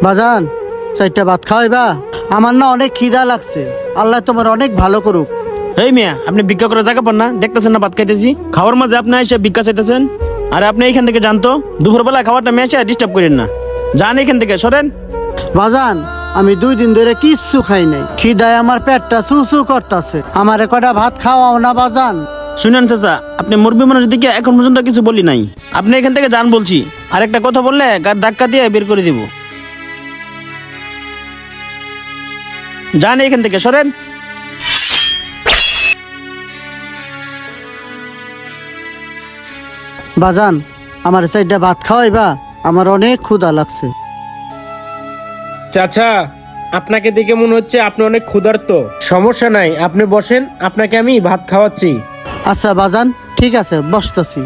বাজান, চারটা ভাত খাওয়াইবা? আমার না অনেক খিদা লাগছে। আল্লাহ তোমার অনেক ভালো করুক। এই মিয়া, আপনি ভিক্ষা করে জায়গা পান না? দেখতেছেন না ভাত খাইতেছি, খাওয়ার মাঝে আপনি এসে ভিক্ষা চাইতেছেন। আর আপনি এইখান থেকে জানতো দুপুরবেলা খাবারটা মেশে ডিস্টার্ব করেন না। যান এখান থেকে, সরেন। বাজান, আমি 2 দিন ধরে কিচ্ছু খাই নাই। খিদায় আমার পেটটা চু করতেছে। আমারে কটা ভাত খাওয়াও না বাজান? শুনেন চাচা, আপনি মুরবি মানুষ দিকে এখন পর্যন্ত কিছু বলি নাই। আপনি এখান থেকে যান বলছি। আর একটা কথা বললে গার ধাক্কা দিয়ে বের করে দিব। যান এখান থেকে, সরেন। বাজান, আমার চারটা ভাত খাওয়াইবা? আমার অনেক ক্ষুধা লাগছে। চাচা, আপনাকে দেখে মনে হচ্ছে আপনি অনেক ক্ষুধার্ত। সমস্যা নাই, আপনি বসেন, আপনাকে আমি ভাত খাওয়াচ্ছি। আচ্ছা বাজান, ঠিক আছে, বসতাছি।